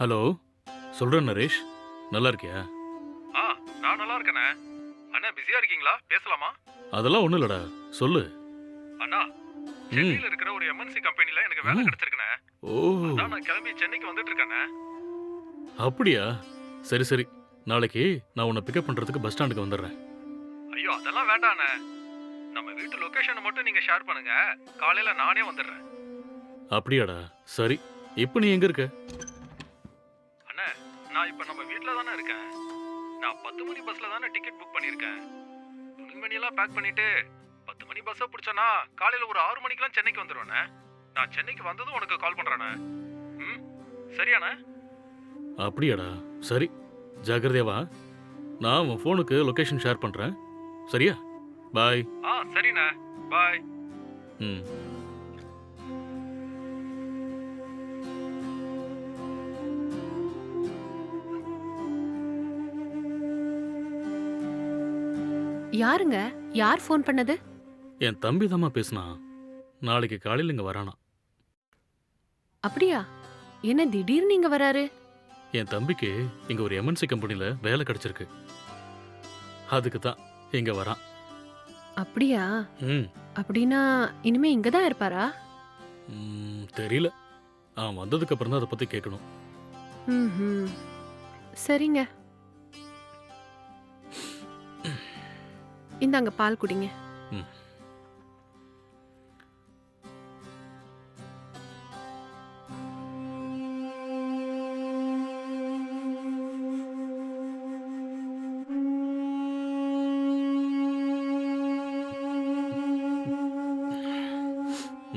Hello, சொல்றேன் நரேஷ். நல்லா இருக்கியா? ஆ, நான் நல்லா இருக்கேனே. அண்ணா பிஸியா இருக்கீங்களா? பேசலாமா? அதெல்லாம் ஒண்ணும் இல்லடா, சொல்லு. அண்ணா, ம். சென்னையில இருக்கிற ஒரு எம்என்சி கம்பெனில எனக்கு வேலை ம். கிடைச்சிருக்குனே. ஓ, அதான் நான் கிளம்பி சென்னைக்கு வந்துட்டு இருக்கேனே. அப்படியா? சரி சரி, நாளைக்கு நான் உன்னை பிக்கப் பண்றதுக்கு பஸ் ஸ்டாண்டுக்கு வந்துடுறேன். ஐயோ, அதெல்லாம் வேண்டாண்ணே. நம்ம வீட்டு லொகேஷனை மட்டும் நீங்க ஷேர் பண்ணுங்க. காலையில நானே வந்துடுறேன். அப்படியாடா? சரி, இப்போ நீ எங்க இருக்க? அண்ணா, நான் இப்ப நம்ம வீட்ல தானே இருக்கேன். நான் 10 மணி பஸ்ல தானே டிக்கெட் புக் பண்ணியிருக்கேன். துணிமணி எல்லாம் பேக் பண்ணிட்டு 10 மணி பஸ்ஸை பிடிச்சனா காலையில ஒரு 6 மணிக்கெல்லாம் சென்னைக்கு வந்துடுவேண்ணே. நான் சென்னைக்கு வந்ததும் உனக்கு கால் பண்றேண்ணே. ம், சரியாண்ணே? அப்படியாடா? சரி, ஜாக்கிரதையா வா. நான் உன் ஃபோனுக்கு லொகேஷன் ஷேர் பண்றேன். சரியா? பாய். ஆ, சரிண்ணே. பாய். ம். யாருங்க? யார் ஃபோன் பண்ணது? என் தம்பி தாம்மா பேசுனான். நாளைக்கு காலையில் இங்க வரானா. அப்படியா? என்ன திடீர்னு இங்க வராரு? என் தம்பிக்கு இங்க ஒரு எம்என்சி கம்பெனில வேலை கிடைச்சிருக்கு. அதுக்கு தான் இங்க வரான். அப்படியா? ம். அப்படின்னா இனிமே இங்க தான் இருப்பாரா? தெரியல. அவன் வந்ததுக்கு அப்புறம் தான் அதை பத்தி கேட்கணும். ம்ஹும். சரிங்க. இந்தாங்க பால் குடிங்க. ம்.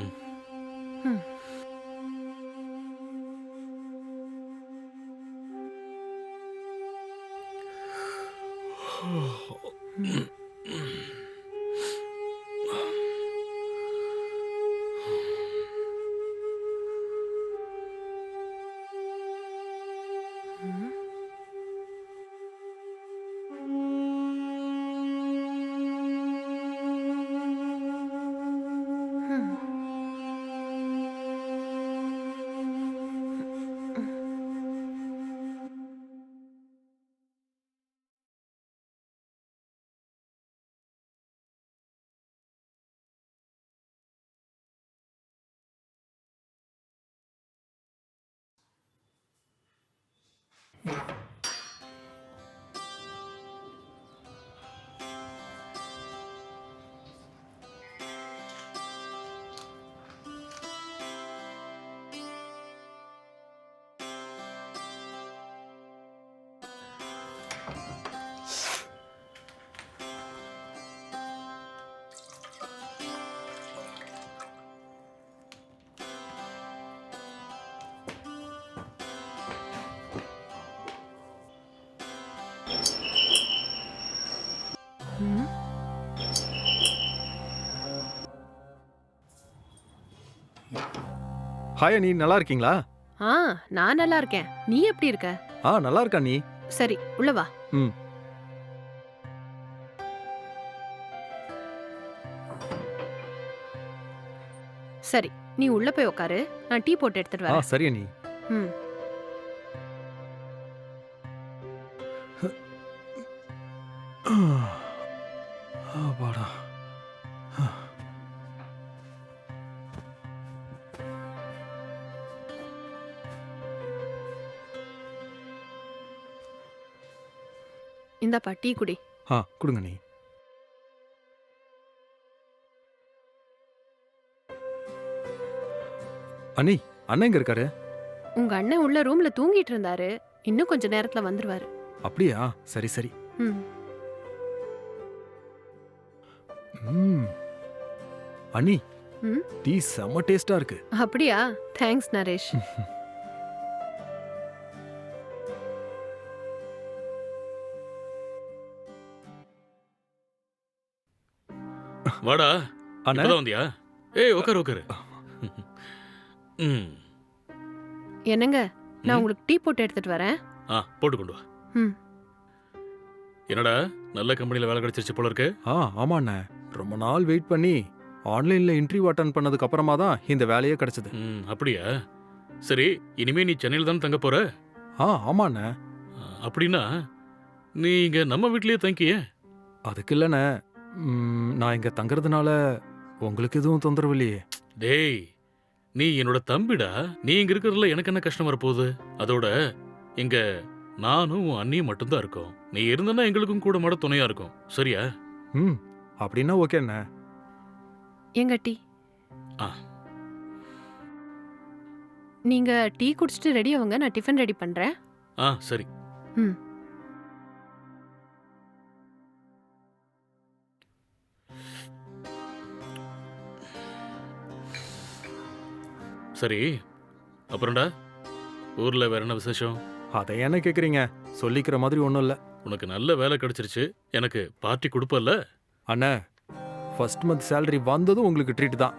ம். ம். ம். ம். ம். ம். ஹாய் அண்ணி, நல்லா இருக்கீங்களா? ஆ, நான் நல்லா இருக்கேன். நீ எப்படி இருக்க? நல்லா இருக்கா நீ? சரி, உள்ள வா. ம். சரி, நீ உள்ள போய் உட்காரு. நான் டீ போட்டு எடுத்துட்டு வரேன். சரி அண்ணி. ம். அப்பாடா. இந்தாப்பா டீ குடி. கொடுங்க அண்ணி. அண்ணி, அண்ணன் எங்க இருக்காரு? உங்க அண்ணன் உள்ள ரூம்ல தூங்கிட்டு இருந்தாரு. இன்னும் கொஞ்ச நேரத்துல வந்துருவாரு. அப்படியா? சரி சரி. ம். ம். அண்ணி, ம். டீ செம்ம டேஸ்டா இருக்கு. அப்படியா? தேங்க்ஸ் நரேஷ். வாடா. அண்ணா, இப்பதான் வந்தியா? ஏய், உட்காரு உட்காரு. ம். என்னங்க, நான் ம். உங்களுக்கு டீ போட்டு எடுத்துட்டு வரேன். போட்டு கொண்டு வா. ம். என்னடா, நல்ல கம்பெனில வேலை கிடைச்சிருச்சு போல இருக்கு. ஆமா அண்ணே. ரொம்ப நாள் வெயிட் பண்ணி ஆன்லைன்ல இன்டர்வியூ அட்டன் பண்ணதுக்கு அப்புறமா தான் இந்த வேலையே கிடைச்சது. அப்படியா? சரி, இனிமே நீ சென்னையில் தானே தங்க போற? ஆமாண்ணே. அப்படின்னா நீ இங்க நம்ம வீட்லயே தங்கியே. அதுக்கு இல்லண்ணே. நான் இங்க தங்குறதுனால உங்களுக்கு எதுவும் தொந்தரவு இல்லையே? டேய், நீ என்னோட தம்பிடா. நீ இங்க இருக்கிறதுல எனக்கு என்ன கஷ்டம் வரப்போகுது? அதோட இங்க நானும் உன் அண்ணியும் மட்டும்தான் இருக்கோம். நீ இருந்தனா எங்களுக்கும் கூட மாட துணையா இருக்கும். சரியா? ம் அப்படின்னா ஓகேண்ணே. எங்க டீ? ஆ. நீங்க டீ குடிச்சிட்டு ரெடி ஆவுங்க, நான் டிஃபன் ரெடி பண்றேன். சரி. ம். சரி, அப்புறம்டா ஊர்ல வேற என்ன விசேஷம்? அதை என்ன கேக்குறீங்க? சொல்லிக்கிற மாதிரி ஒன்றும் இல்லை. உனக்கு நல்ல வேலை கிடைச்சிருச்சு. எனக்கு பார்ட்டி கொடுப்பல்ல? அண்ணே, ஃபர்ஸ்ட் மந்த் சேலரி வந்ததும் உங்களுக்கு ட்ரீட் தான்.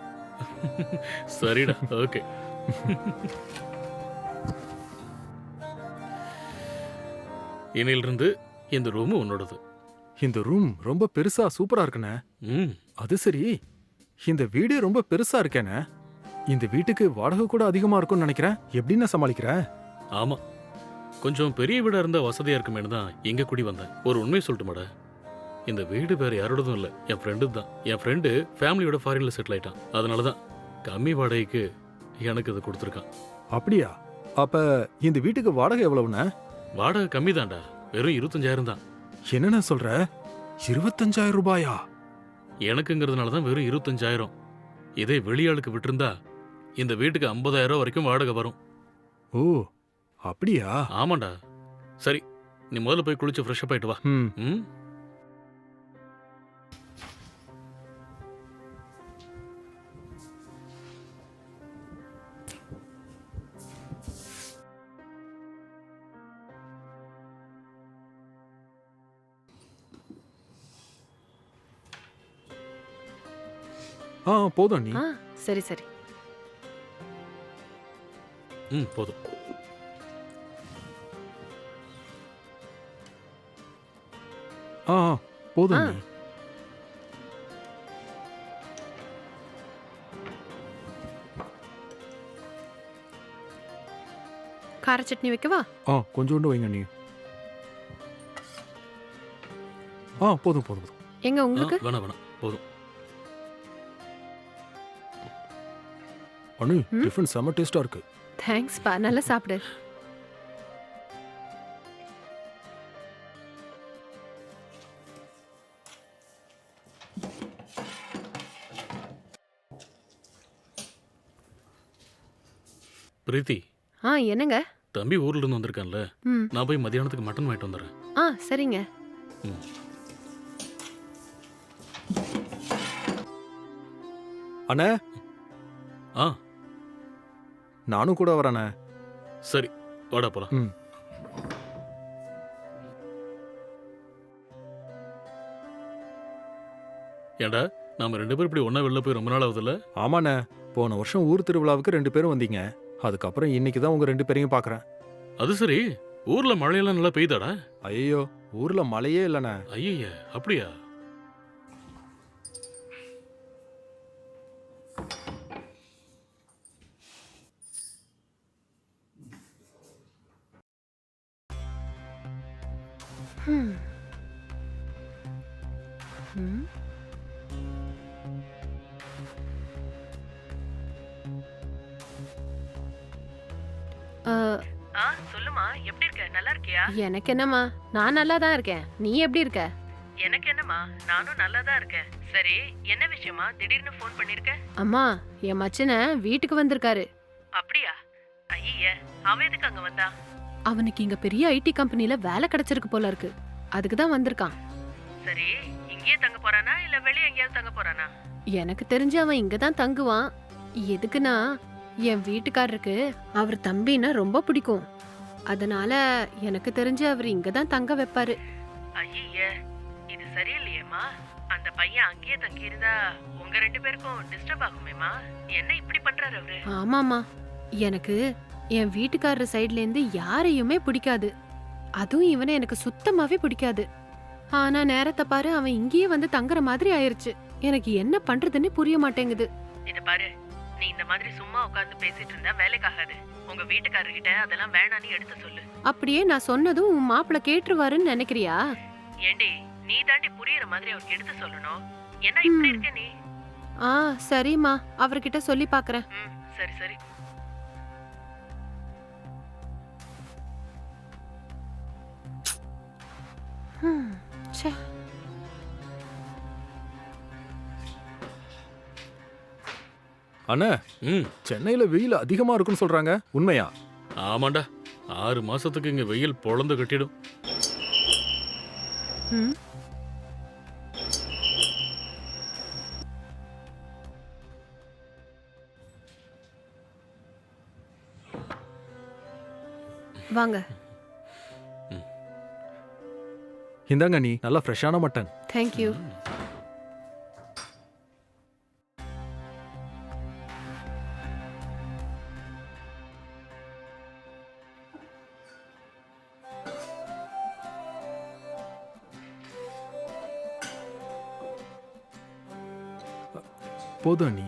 சரிடா, ஓகே. இனிலிருந்து இந்த ரூம் உன்னோடது. இந்த ரூம் ரொம்ப பெருசா சூப்பரா இருக்குண்ணே. ம். அது சரி, இந்த வீடு ரொம்ப பெருசா இருக்கேண்ணே. இந்த வீட்டுக்கு வாடகை கூட அதிகமா இருக்கும்னு நினைக்கிறேன். எப்படின்னு சமாளிக்கிற? ஆமா, கொஞ்சம் பெரிய வீடா இருந்தா வசதியா இருக்குமேனு தான் இங்க குடி வந்தேன். ஒரு உண்மையை சொல்லட்டுமாடா, இந்த வீடு வேற யாரோடதும் இல்ல, என் ஃப்ரெண்டு தான். என் ஃப்ரெண்டு ஃபேமிலியோட ஃபாரின்ல செட்டில் ஆயிட்டான். அதனால தான் கம்மி வாடகைக்கு எனக்கு இதை கொடுத்துருக்கான். அப்படியா? அப்ப இந்த வீட்டுக்கு வாடகை எவ்வளவுண்ணே? வாடகை கம்மி தான்டா, வெறும் 25,000 தான். என்னண்ணே சொல்ற? 25,000 ரூபாயா? எனக்குங்கிறதுனால தான் வெறும் 25,000. இதே வெளியாளுக்கு விட்டிருந்தா இந்த வீட்டுக்கு 50,000 வரைக்கும் வாடகை வரும். ஓ அப்படியா? ஆமாண்டா. சரி, நீ முதல்ல போய் குளிச்சு ஃப்ரெஷ் அப் ஆயிட்டு வா. ம். ம். போதும் நீ. சரி சரி. ம், போதும். போதும் ஆ. நீ. கார சட்னி வைக்கவா? கொஞ்சோண்டு வைங்க நீ. போதும் போதும் போதும். எங்க உங்களுக்கு? வேணாம் வேணாம், போதும். அண்ணி, ம்? டிஃபன் செம டேஸ்டா இருக்கு. தேங்க்ஸ் பா, நல்லா சாப்பிடு. பிரீத்தி, என்னங்க? தம்பி ஊர்ல இருந்து வந்திருக்கான்ல, ம். நான் போய் மத்தியானத்துக்கு மட்டன் வாங்கிட்டு வந்துடுறேன். சரிங்க. ம். அண்ணே, ஆ நானும் கூட வரேண்ணே. சரி, வாடா போலாம். ம். ஏண்டா, நாம 2 பேரும் இப்படி ஒண்ணா வெளில போய் ரொம்ப நாள் ஆகுதுல்ல? ஆமாண்ணே, போன வருஷம் ஊர் திருவிழாவுக்கு 2 பேரும் வந்தீங்க. அதுக்கப்புறம் இன்னைக்கு தான் உங்க 2 பேரையும் பார்க்கறேன். அது சரி, ஊர்ல மழையெல்லாம் நல்லா பெய்தாடா? ஐயோ, ஊர்ல மழையே இல்லைண்ணே. ஐய, அப்படியா? ம். ம். சொல்லுமா, எப்படி இருக்க? நல்லா இருக்கியா? எனக்கு என்னம்மா, நான் நல்லா தான் இருக்கேன். நீ எப்படி இருக்க? எனக்கு என்னம்மா, நானும் நல்லா தான் இருக்கேன். சரி, என்ன விஷயமா திடீர்னு ஃபோன் பண்ணிருக்க? அம்மா, என் மச்சனை வீட்டுக்கு வந்திருக்காரு. அப்படியா? ஐய, அவன் எதுக்கு அங்க வந்தா? அவனுக்கு இங்க பெரிய ஐடி கம்பெனில வேலை கிடைச்சிருக்கு போல இருக்கு. அதுக்கு தான் வந்திருக்கான். சரி, இங்கேயே தங்க போறானா இல்ல வெளிய எங்கேயாவது தங்க போறானா? எனக்கு தெரிஞ்சு அவன் இங்க தான் தங்குவான். எதுக்குன்னா, என் வீட்டுக்காரருக்கு அவர் தம்பின்னா ரொம்ப பிடிக்கும். அதனால எனக்கு தெரிஞ்சு அவர் இங்க தான் தங்க வைப்பாரு. ஐய, இது சரியில்லையேம்மா. அந்த பையன் அங்கேயே தங்கி இருந்தா உங்க 2 பேருக்கும் டிஸ்டர்ப் ஆகுமேமா. என்ன இப்படி பண்றாரு அவரு? ஆமாமா, எனக்கு என் வீட்டுக்காரர் சைடுல இருந்து யாரையுமே பிடிக்காது. அதுவும் இவனை எனக்கு சுத்தமாவே பிடிக்காது. ஆனா நேரத்தை பாரு, அவன் இங்கேயே வந்து தங்குற மாதிரி ஆயிருச்சு. எனக்கு என்ன பண்றதுன்னு புரிய மாட்டேங்குது. இத பாரு, நீ இந்த மாதிரி சும்மா உட்கார்ந்து பேசிட்டு இருந்தா வேலைக்காகாது. உங்க வீட்டுக்காரர்கிட்ட அதெல்லாம் வேணான்னு எடுத்து சொல்லு. அப்படியே நான் சொன்னதும் உன் மாப்பிள்ள கேட்டுருவாருன்னு நினைக்கிறியா? ஏண்டி, நீ தாண்டி புரியுற மாதிரி அவருக்கு எடுத்து சொல்லணும். என்ன இப்படி இருக்க நீ? ஆ சரிம்மா, அவர்கிட்ட சொல்லி பாக்குறேன். சரி சரி. ச்சே. அண்ணா, ம் சென்னையில வெயில் அதிகமா இருக்குன்னு சொல்றாங்க, உண்மையா? ஆமாண்டா, 6 மாசத்துக்கு இங்க வெயில் பொழந்து கட்டிடும். ம். வாங்க. இந்தாங்க நீ, நல்லா ஃப்ரெஷ்ஷான மட்டன். தேங்க்யூ. போதும் அண்ணி.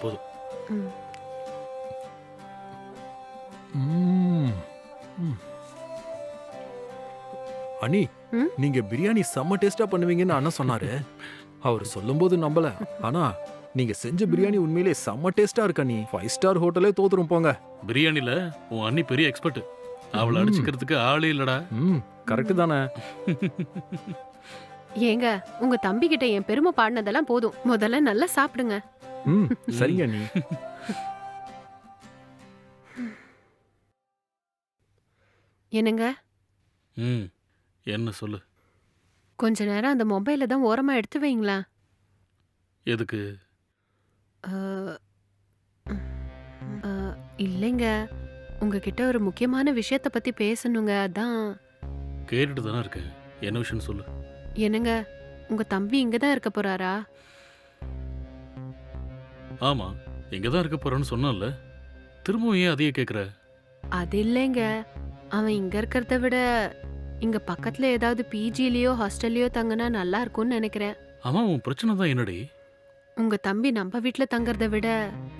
போதும். ம். ம். ம். அண்ணி, ம்? நீங்க பிரியாணி செம்ம டேஸ்டா பண்ணுவீங்கன்னு அண்ணன் சொன்னாரு. அவர் சொல்லும்போது நம்பல. ஆனா நீங்க செஞ்ச பிரியாணி உண்மையிலே செம்ம டேஸ்டா இருக்கு அண்ணி. 5 ஸ்டார் ஹோட்டலே தோத்துரும் போங்க. பிரியாணில உன் அண்ணி பெரிய எக்ஸ்பர்ட். அவளை அடிச்சுக்கிறதுக்கு ஆளே இல்லடா. ம், கரெக்ட் தானே? ஏங்க, உங்க தம்பி கிட்ட என் பெருமை பாடினதெல்லாம் போதும். முதல்ல நல்லா சாப்பிடுங்க. ம், சரிங்க அண்ணி. என்னங்க, ம் என்ன சொல்லு. கொஞ்ச நேரம் அந்த மொபைலை தான் ஓரமா எடுத்து வைங்களா? எதுக்கு? இல்லைங்க, உங்ககிட்ட ஒரு முக்கியமான விஷயத்த பத்தி பேசணுங்க. அதான். கேட்டுட்டு தானே இருக்கேன். என்ன விஷயம் சொல்லு. என்னங்க, உங்க தம்பி இங்க தான் இருக்க போறாரா? ஆமா, இங்க தான் இருக்க போறேன்னு சொன்னான்ல. திரும்பவும் ஏன் அதையே கேக்குற? அது இல்லைங்க, அவன் இங்க இருக்கிறத விட இங்க பக்கத்துல ஏதாவது பிஜிலயோ ஹாஸ்டல்லயோ தங்கினா நல்லா இருக்கும்னு நினைக்கிறேன். ஆமா, உன் பிரச்சனை தான் என்னடி? உங்க தம்பி நம்ம வீட்ல தங்கறத விட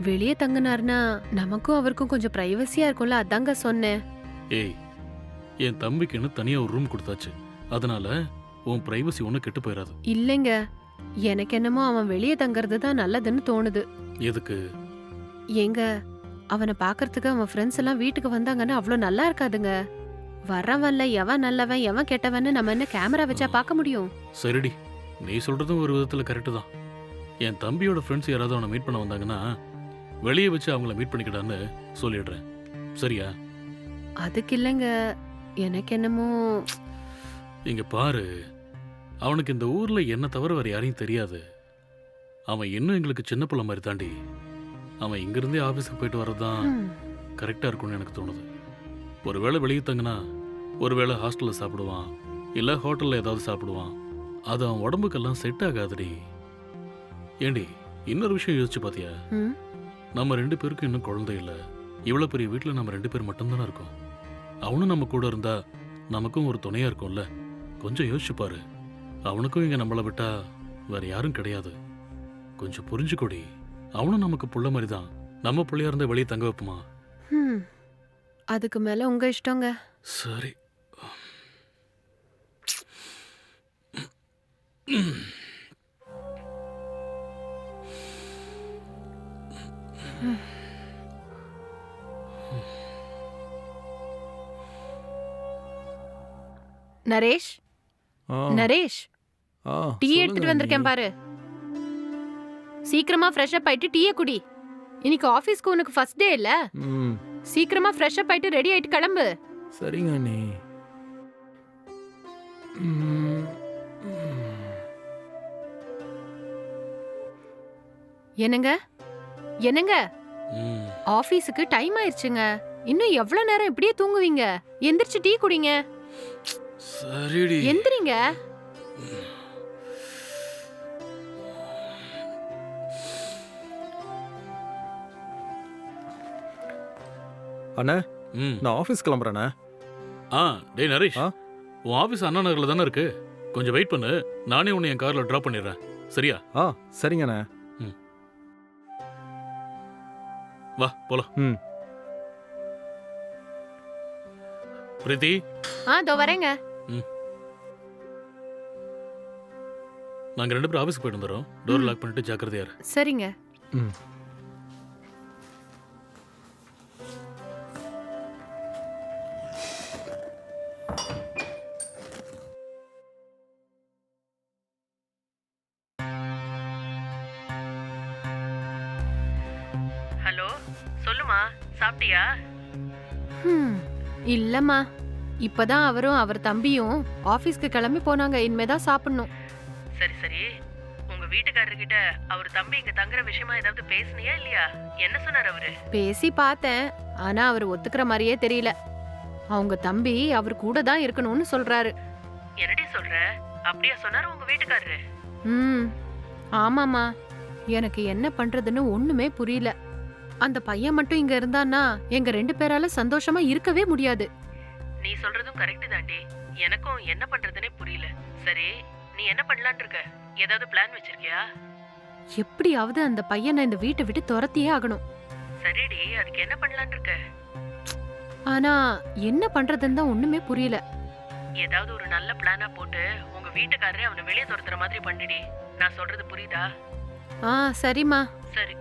வெளியே தங்கினார்னா நமக்கும் அவருக்கும் கொஞ்சம் பிரைவசியா இருக்கும்ல, அதாங்க சொன்னேன். ஏய், என் தம்பிக்குன்னு தனியா ஒரு ரூம் கொடுத்தாச்சு. அதனால உன் பிரைவசி ஒன்றும் கெட்டு போயிடாது. இல்லைங்க, எனக்கு என்னமோ அவன் வெளியே தங்கறது தான் நல்லதுன்னு தோணுது. எதுக்கு? ஏங்க, அவனை பார்க்கறதுக்கு அவன் ஃப்ரெண்ட்ஸ் எல்லாம் வீட்டுக்கு வந்தாங்கன்னா அவ்வளோ நல்லா இருக்காதுங்க. வரவன்ல எவன் நல்லவன் எவன் கெட்டவன்னு நம்ம என்ன கேமரா வச்சா பார்க்க முடியும்? சரிடி, நீ சொல்றதும் ஒரு விதத்துல கரெக்டு தான். என் தம்பியோட ஃப்ரெண்ட்ஸ் யாராவது அவனை மீட் பண்ண வந்தாங்கன்னா வெளியே வச்சு அவங்கள மீட் பண்ணிக்கிட்டான்னு சொல்லிடுறேன். சரியா? அதுக்கு இல்லைங்க, எனக்கு என்னமோ. இங்க பாரு, அவனுக்கு இந்த ஊர்ல என்ன தவிர வேற யாரையும் தெரியாது. அவன் இன்னும் எங்களுக்கு சின்ன பிள்ளை மாதிரி தாண்டி. அவன் இங்கிருந்தே ஆஃபீஸுக்கு போயிட்டு வர்றதுதான் ம், கரெக்டாக இருக்கும்னு எனக்கு தோணுது. ஒருவேளை வெளியே தங்கினா ஒருவேளை ஹாஸ்டலில் சாப்பிடுவான், இல்லை ஹோட்டலில் ஏதாவது சாப்பிடுவான். அது அவன் உடம்புக்கெல்லாம் செட் ஆகாதுடி. ஏண்டி, இன்னொரு விஷயம் யோசிச்சு பார்த்தியா? ம். நம்ம 2 பேருக்கும் இன்னும் குழந்தை இல்லை. இவ்வளோ பெரிய வீட்டில் நம்ம 2 பேர் மட்டும்தானே இருக்கோம். அவனும் நம்ம கூட இருந்தா நமக்கும் ஒரு துணையாக இருக்கும்ல. கொஞ்சம் யோசிச்சு பாரு. அவனுக்கும் இங்கே நம்மளை விட்டா வேற யாரும் கிடையாது. கொஞ்சம் புரிஞ்சுக்கோடி. அவனும் நமக்கு புள்ள மாதிரி தான். நம்ம பிள்ளையா இருந்தா வெளியே தங்க வைப்போமா? ம். அதுக்கு மேல உங்க இஷ்டங்க. சரி. நரேஷ், ஆ, நரேஷ், ஆ, டீ சொல்லுங்க எடுத்துட்டு வந்திருக்கேன் அண்ணி. பாரு. சீக்கிரமா ஃப்ரெஷ் அப் ஆயிட்டு டீயை குடி. இன்னைக்கு ஆபீஸ்க்கு உனக்கு ஃபர்ஸ்ட் டே இல்ல? ம், சீக்கிரமா ஃப்ரெஷ் அப் ஆயிட்டு ரெடி ஆயிட்டு கிளம்பு. சரிங்க அண்ணி. ம், என்னங்க, என்னங்க, ம். ஆபீஸுக்கு டைம் ஆயிருச்சுங்க. இன்னும் எவ்வளவு நேரம் இப்படியே தூங்குவீங்க? எந்திரிச்சு டீ குடிங்க. சரிடி. எந்திரிங்க. அண்ணா ம் நான் ஆஃபீஸ் கிளம்புறேண்ணே. ஆ டேய் நரேஷ், ஆ? உன் ஆஃபீஸ் அண்ணா நகரில் தானே இருக்கு. கொஞ்சம் வெயிட் பண்ணு, நானே உன்னை என் காரில் ட்ராப் பண்ணிடுறேன். சரியா? ஆ சரிங்கண்ணே. வா போலாம். ம். பிரீத்தி, இதோ வரேங்க. நாங்கள் 2 பேரும் ஆஃபீஸ்க்கு போயிட்டு வந்துடுறோம். டோர் லாக் பண்ணிட்டு ஜாக்கிரதையா இரு. சரிங்க. ம். ஹலோ, சொல்லுமா, சாப்பிட்டியா? இல்லம்மா, இப்பதான் அவரும் அவர் தம்பியும் ஆபீஸ்க்கு கிளம்பி போனாங்க. இனிமேதான் சாப்பிடணும். சரி சரி, உங்க வீட்டுக்காரர்கிட்ட அவர் தம்பி இங்க தங்குற விஷயமா ஏதாவது பேசுனியா இல்லையா? என்ன சொன்னார் அவரு? பேசி பார்த்தேன், ஆனா அவர் ஒத்துக்கிற மாதிரியே தெரியல. அவங்க தம்பி அவர் கூட தான் இருக்கணும்னு சொல்றாரு. என்னடி சொல்ற? அப்படியா சொன்னாரு உங்க வீட்டுக்காரரு? ஆமாமா, எனக்கு என்ன பண்றதுன்னு ஒண்ணுமே புரியல. அந்த பையன் மட்டும் இங்க இருந்தான்னா எங்க 2 பேரால சந்தோஷமா இருக்கவே முடியாது. நீ சொல்றதும் கரெக்ட் தாண்டி. எனக்கும் என்ன பண்றதுனே புரியல. சரி, நீ என்ன பண்ணலாம்னு இருக்க? ஏதாவது பிளான் வச்சிருக்கியா? எப்படியாவது அந்த பையனை இந்த வீட்டை விட்டு துரத்தியே ஆகணும். சரிடி, அதுக்கு என்ன பண்ணலாம்னு இருக்க? ஆனா என்ன பண்றதுன்னு தான் ஒண்ணுமே புரியல. ஏதாவது ஒரு நல்ல பிளானா போட்டு உங்க வீட்டுக்காரரே அவனை வெளியே துரத்துற மாதிரி பண்ணிடி. நான் சொல்றது புரியுதா? சரிம்மா. சரி.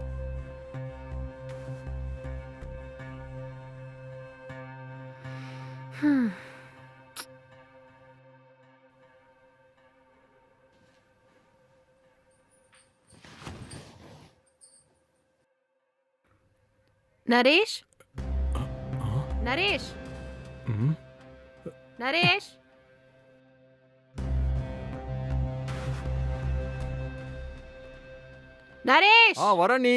நரேஷ், நரேஷ், ம். நரேஷ். நரேஷ். வரேன் நீ.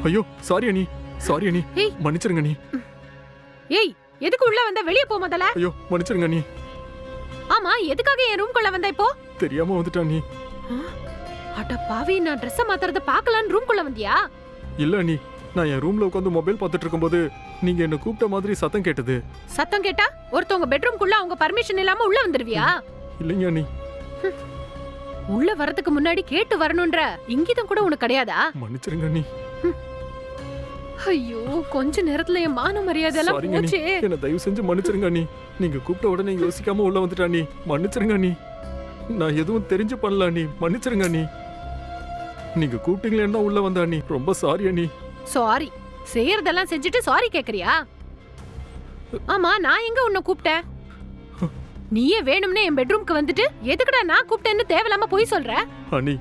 ஐயோ சாரி அண்ணி, சாரி அண்ணி, ஏய். மன்னிச்சிருங்க அண்ணி. ஏய், எதுக்கு உள்ள வந்த? வெளிய போ முதல்ல. ஐயோ மன்னிச்சிருங்க அண்ணி, ஆமா, எதுக்காக என் ரூம்குள்ள வந்த இப்போ? தெரியாம வந்துட்டேன் அண்ணி. அட பாவி, நான் Dress மாத்துறத பார்க்கலான்னு ரூம்குள்ள வந்தியா? இல்ல அண்ணி, நான் என் ரூம்ல உட்காந்து மொபைல் பார்த்துட்டு இருக்கும்போது நீங்க என்ன கூப்பிட்ட மாதிரி சத்தம் கேட்டது. சத்தம் கேட்டா ஒருத்தவங்க பெட்ரூம்குள்ள அவங்க பர்மிஷன் இல்லாம உள்ள வந்துருவியா? இல்லைங்க அண்ணி. உள்ள வரதுக்கு முன்னாடி கேட்டு வரணும்ன்ற இங்கிதம் கூட உனக்கு கிடையாதா? மன்னிச்சிருங்க அண்ணி. ஐயோ, கொஞ்ச நேரத்துல என் மான மரியாதை எல்லாம் சாரிங்க அண்ணி, போச்சே. என்ன தயவு செஞ்சு மன்னிச்சிருங்க அண்ணி. நீங்க கூப்பிட்ட உடனே யோசிக்காம உள்ள வந்துட்டேன் அண்ணி. மன்னிச்சிருங்க அண்ணி, நான் எதுவும் தெரிஞ்சு பண்ணல அண்ணி. மன்னிச்சிருங்க அண்ணி. நீங்க கூப்பிட்டீங்களேன்னு தான் உள்ள வந்த அண்ணி. ரொம்ப சாரி அண்ணி. சாரி செய்யறதெல்லாம் செஞ்சுட்டு சாரி கேக்குறியா? ஆமா, நான் எங்க உன்னை கூப்பிட்டேன்? நீயே வேணும்னே என் பெட்ரூம்க்கு வந்துட்டு எதுக்குடா நான் கூப்பிட்டேன்னு தேவையில்லாம போய் சொல்ற? அண்ணி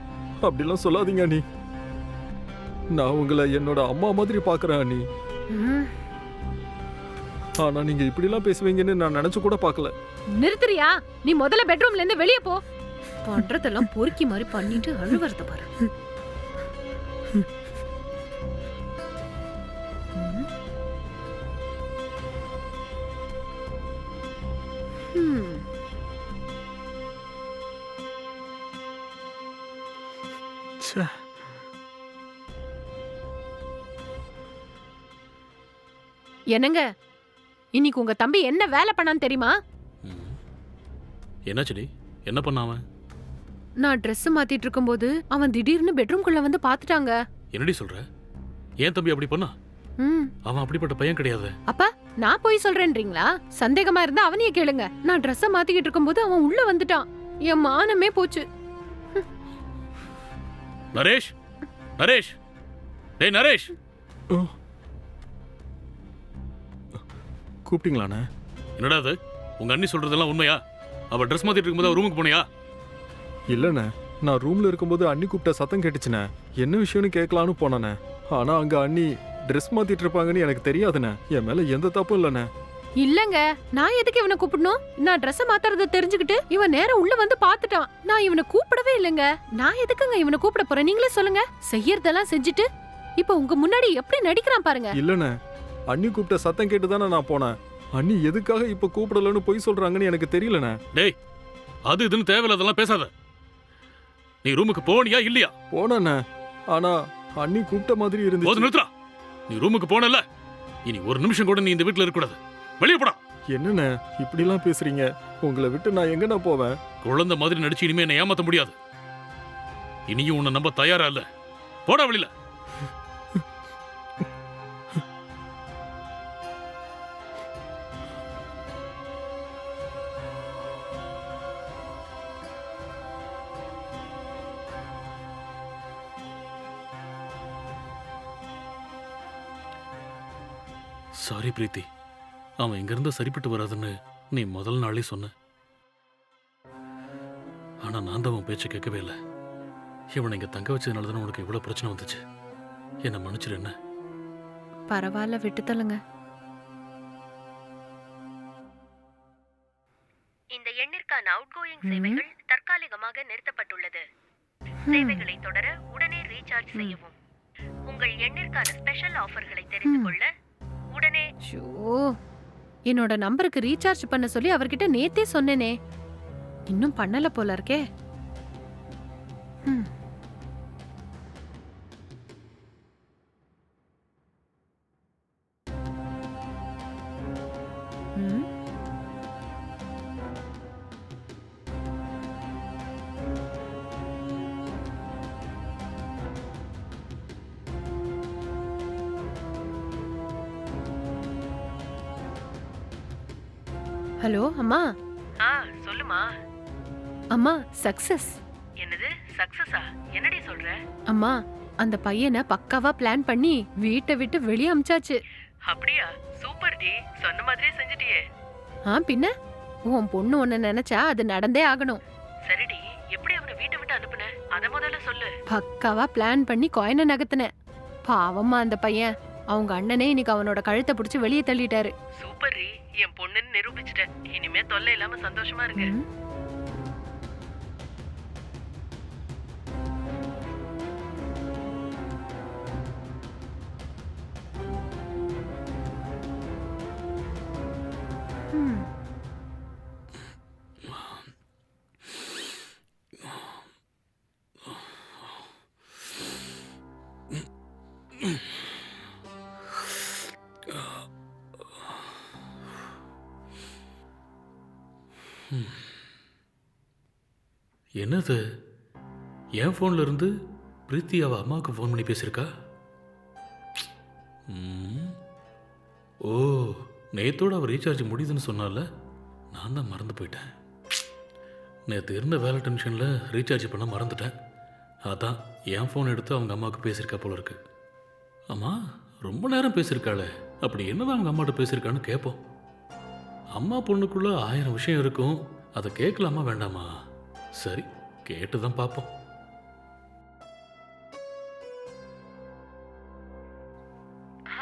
அப்படிலாம் சொல்லாதீங்க அண்ணி. நான் உங்களை என்னோட அம்மா மாதிரி பாக்குறேன் அண்ணி. ஆனா நீங்க இப்படிலாம் பேசுவீங்கன்னு நான் நினைச்சு கூட பார்க்கல. நிறுத்துறியா? நீ முதல்ல பெட்ரூம்ல இருந்து வெளியே போ. பண்றதெல்லாம் பொறுக்கி மாதிரி பண்ணிட்டு அழுவறத பாரு. ச்சே. என்னங்க, இன்னைக்கு உங்க தம்பி என்ன வேலை பண்ணான்னு தெரியுமா? என்னாச்சுடி? என்ன பண்ணாம? நான் Dress மாத்திட்டு இருக்கும்போது அவன் திடீர்னு பெட்ரூம்குள்ள வந்து பாத்துட்டாங்க. என்னடி சொல்ற? ஏன் தம்பி அப்படி பண்ணா? அவன் அப்படிப்பட்ட பையன் கிடையாது. அப்ப நான் போய் சொல்றேன்றீங்களா? சந்தேகமா இருந்தா அவனையே கேளுங்க. நான் Dress மாத்திக்கிட்டு இருக்கும்போது அவன் உள்ள வந்துட்டான். என் மானமே போச்சு. நரேஷ், நரேஷ், டேய் நரேஷ். கூப்பிட்டீங்களாண்ணே? என்னடா அது? உங்க அண்ணி சொல்றதெல்லாம் உண்மையா? அவ Dress மாத்திட்டு இருக்கும்போது ரூமுக்கு போனியா? இல்லண்ணே, நான் ரூம்ல இருக்கும்போது அண்ணி கூப்பிட்ட சத்தம் கேட்டுச்சுண்ணே. என்ன விஷயம்னு கேட்கலான்னு போனேண்ணே. ஆனா அங்க அண்ணி Dress மாத்திட்டு இருப்பாங்கன்னு எனக்கு தெரியாதுண்ணே. என் மேல எந்த தப்பும் இல்லண்ணே. இல்லங்க, நான் எதுக்கு இவனை கூப்பிடணும்? நான் Dress மாத்துறத தெரிஞ்சுக்கிட்டு இவன் நேரா உள்ள வந்து பாத்துட்டான். நான் இவனை கூப்பிடவே இல்லங்க. நான் எதுக்குங்க இவனை கூப்பிட போறேன்? நீங்களே சொல்லுங்க. செய்யறதெல்லாம் செஞ்சுட்டு இப்ப உங்க முன்னாடி எப்படி நடிக்கிறான் பாருங்க. இல்லண்ணே, அண்ணி கூப்பிட்ட சத்தம் கேட்டு தானே நான் போனேன். அண்ணி எதுக்காக இப்ப கூப்பிடலன்னு பொய் சொல்றாங்கன்னு எனக்கு தெரியலண்ணே. டேய், அது இதுன்னு தேவையில்லாதெல்லாம் பேசாத. நீ ரூமுக்கு போனியா இல்லையா? போனண்ணே, ஆனா அண்ணி கூப்பிட்ட மாதிரி போது இருந்துச்சு. நிறுத்துறா. நீ ரூமுக்கு போனல, இனி ஒரு நிமிஷம் கூட நீ இந்த வீட்டுல இருக்க கூடாது. வெளியே போடா. என்னண்ணே இப்படிலாம் பேசுறீங்க? உங்களை விட்டு நான் எங்கண்ணா போவேன்? குழந்தை மாதிரி நடிச்சு இனிமே என்னை ஏமாத்த முடியாது. இனியும் உன்னை நம்ப தயாரா இல்ல. போடா வெளியில. சாரி பிரீத்தி, அவன் இங்கிருந்து சரிப்பட்டு வராதுன்னு நீ முதல் நாளே சொன்ன. ஆனா நான் தான் அவன் பேச்சை கேட்கவே இல்லை. இவனை இங்க தங்க வச்சதுனால தானே உனக்கு இவ்வளவு பிரச்சனை வந்துச்சு. என்ன மன்னிச்சிரு. என்ன பரவாயில்ல, விட்டுத்தலுங்க. இந்த எண்ணிற்கான அவுட்கோயிங் சேவைகள் தற்காலிகமாக நிறுத்தப்பட்டுள்ளது. சேவைகளை தொடர உடனே ரீசார்ஜ் செய்யவும். உங்கள் எண்ணிற்கான ஸ்பெஷல் ஆஃபர்களை தெரிந்து கொள்ள உடனே. ஷோ, என்னோட நம்பருக்கு ரீசார்ஜ் பண்ண சொல்லி அவர்கிட்ட நேத்தே சொன்னேனே, இன்னும் பண்ணல போல இருக்கே. ம். ம். ஹலோ அம்மா. சொல்லுமா. அம்மா, சக்சஸ். என்னது சக்சஸா? என்னடி சொல்ற? அம்மா, அந்த பையனை பக்காவா பிளான் பண்ணி வீட்டை விட்டு வெளியே அமிச்சாச்சு. அப்படியா? சூப்பர் டி, சொன்ன மாதிரியே செஞ்சிட்டியே. பின்ன உன் பொண்ணு ஒன்னு நினைச்சா அது நடந்தே ஆகணும். சரிடி, எப்படி அவனை வீட்டை விட்டு அனுப்புன? அத முதல்ல சொல்லு. பக்காவா பிளான் பண்ணி காயினை நகர்த்தினேன். பாவம்மா அந்த பையன். அவங்க அண்ணனே இன்னைக்கு அவனோட கழுத்தை பிடிச்சி வெளியே தள்ளிட்டாரு. சூப்பர் டி, என் பொண்ணுன்னு நிரூபிச்சிட்டேன். இனிமே தொல்லை இல்லாம சந்தோஷமா இருங்க. ம். ம். என்னது? என் போன்ல இருந்து பிரீத்தி அவ அம்மாவுக்கு ஃபோன் பண்ணி பேசியிருக்கா? ஓ, நேத்தோட அவ ரீசார்ஜ் முடியுதுன்னு சொன்னால, நான் தான் மறந்து போயிட்டேன். நேற்று இருந்த வேலை டென்ஷனில் ரீசார்ஜ் பண்ண மறந்துட்டேன். அதான் என் ஃபோன் எடுத்து அவங்க அம்மாவுக்கு பேசியிருக்கா போல இருக்கு. அம்மா ரொம்ப நேரம் பேசியிருக்காளே, அப்படி என்னதான் அவங்க அம்மாட்ட பேசியிருக்கான்னு கேட்போம். அம்மா பொண்ணுக்குள்ள 1000 விஷயம் இருக்கும், அதை கேட்கலாமா வேண்டாமா? சரி, கேட்டுதான் பார்ப்போம்.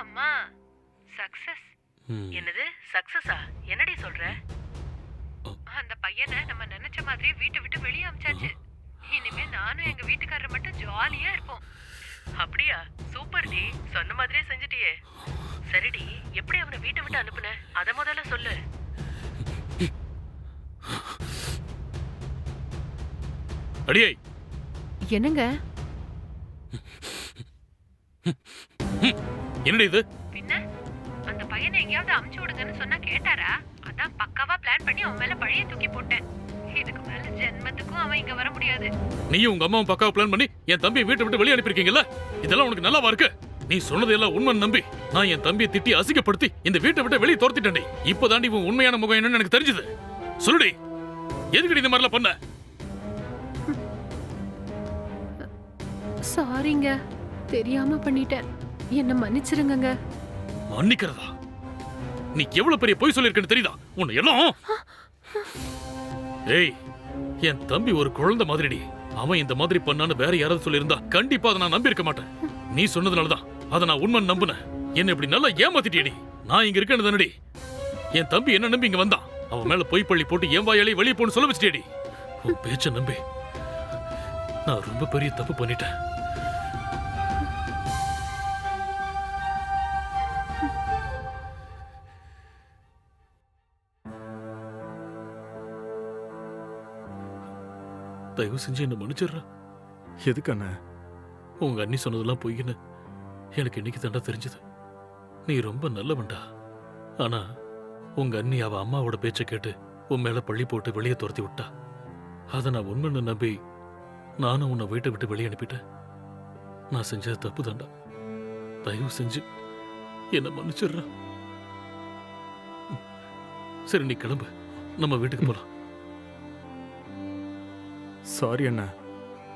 அம்மா, சக்சஸ். என்னது சக்சஸா? என்னடி சொல்ற? அந்த பையனை நம்ம நினைச்ச மாதிரி வீட்டை விட்டு வெளியே அமிச்சாச்சு. இனிமே நானும் எங்க வீட்டுக்காரர் மட்டும் ஜாலியா இருப்போம். அப்படியா? சூப்பர் டி, சொன்ன மாதிரியே செஞ்சிட்டியே. சரிடி, எப்படி அவனை வீட்டை விட்டு அனுப்புன? அத முதல்ல சொல்லு. அடியே, என்னங்க? என்னடி இது? பின்ன அந்த பையனை எங்கேயாவது அமுச்சு விடுங்கன்னு சொன்னா கேட்டாரா? அதான் பக்காவா பிளான் பண்ணி அவன் மேல பழைய தூக்கி போட்டேன். இதுக்கு மேல ஜென்மத்துக்கும் அவன் இங்க வர முடியாது. நீயும் உங்க அம்மாவும் பக்காவா பிளான் பண்ணி என் தம்பியை வீட்டை விட்டு வெளியே அனுப்பியிருக்கீங்கல்ல? இதெல்லாம் உனக்கு நல்லாவா இருக்கு? நீ சொன்னதெல்லாம் உண்மை நம்பி நான் என் தம்பியை திட்டி அசிங்கப்படுத்தி இந்த வீட்டை விட்டு வெளியே துரத்திட்டேன்டி. இப்பதாண்டி உன் உண்மையான முகம் என்னன்னு எனக்கு தெரிஞ்சது. சொல்லுடி, எதுக்கு இந்த மாதிரிலாம் பண்ண? சாரிங்க, தெரியாம பண்ணிட்டேன். என்ன மன்னிச்சிருங்க. மன்னிக்கிறதா? நீ எவ்வளவு பெரிய பொய் சொல்லிருக்கன்னு தெரியுதா? உன்னை எல்லாம். ஏய், என் தம்பி ஒரு குழந்தை மாதிரிடி. அவன் இந்த மாதிரி பண்ணான்னு வேற யாராவது சொல்லியிருந்தா கண்டிப்பா அதை நான் நம்பி இருக்க மாட்டேன். நீ சொன்னதுனாலதான் அதை நான் உண்மை நம்புனேன். என்ன இப்படி நல்லா ஏமாத்திட்டியடி. நான் இங்க இருக்கேன்னு தானடி என் தம்பி என்ன நம்பி இங்க வந்தான். அவன் மேல பொய் பள்ளி போட்டு என் வாயாலே வெளியே போன்னு சொல்ல வச்சிட்டேடி. உன் பேச்ச நம்பி நான் ரொம்ப பெரிய தப்பு பண்ணிட்டேன். தயவு செஞ்சு என்ன மன்னிச்சிடுற. எதுக்கு அண்ணா? உங்க அண்ணி சொன்னதெல்லாம் பொய்ன்னு எனக்கு இன்னைக்கு தாண்டா தெரிஞ்சது. நீ ரொம்ப நல்லவன்டா. ஆனா உங்க அண்ணி அவ அம்மாவோட பேச்ச கேட்டு உன் மேல பள்ளி போட்டு வெளியே துரத்தி விட்டா. அதை நான் உண்மைன்னு நம்பி நானும் உன்னை வீட்டை விட்டு வெளியே அனுப்பிட்டேன். நான் செஞ்சது தப்பு தான்டா. தயவு செஞ்சு என்ன மன்னிச்சிடுறா. சரி, நீ கிளம்பு, நம்ம வீட்டுக்கு போலாம். சாரி அண்ணா,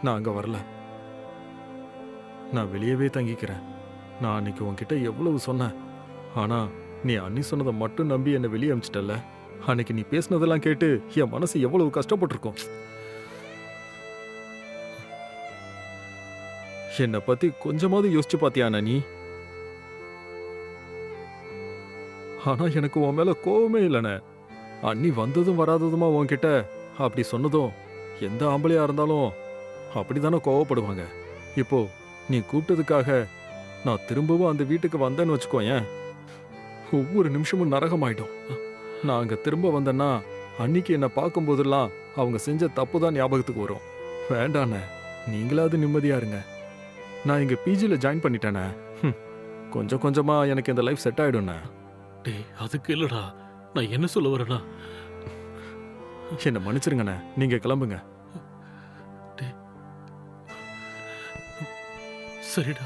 நான் அங்க வரல. நான் வெளியவே தங்கிக்கிறேன். நான் அன்னைக்கு உன்கிட்ட எவ்வளவு சொன்னேன். ஆனா நீ அண்ணி சொன்னதை மட்டும் நம்பி என்னை வெளியே அனுப்பிச்சிட்டல. அன்னைக்கு நீ பேசினதெல்லாம் கேட்டு என் மனசு எவ்வளவு கஷ்டப்பட்டிருக்கும். என்னை பத்தி கொஞ்சமாவது யோசிச்சு பாத்தியா அண்ணா நீ? ஆனா எனக்கு உன் மேல கோவமே இல்லைண்ணே. அண்ணி வந்ததும் வராததுமா உன்கிட்ட அப்படி சொன்னதும் எந்த ஆம்பளையா இருந்தாலும் அப்படித்தானே கோவப்படுவாங்க. இப்போ நீ கூப்பிட்டதுக்காக நான் திரும்பவும் அந்த வீட்டுக்கு வந்தேன்னு வச்சுக்கோயேன், ஒவ்வொரு நிமிஷமும் நரகமாயிடும். நான் அங்க திரும்ப வந்தேன்னா அன்னிக்கு என்னை பார்க்கும்போதெல்லாம் அவங்க செஞ்ச தப்பு தான் ஞாபகத்துக்கு வரும். வேண்டாண்ணே, நீங்களாவது நிம்மதியா இருங்க. நான் இங்க பிஜியில் ஜாயின் பண்ணிட்டேனே. கொஞ்சம் கொஞ்சமா எனக்கு இந்த லைஃப் செட் ஆயிடும்ண்ணே. டேய், அதுக்கு இல்லடா, நான் என்ன சொல்ல வரேன்னா, என்னை மன்னிச்சிருங்கண்ணே, நீங்க கிளம்புங்க. சரிடா.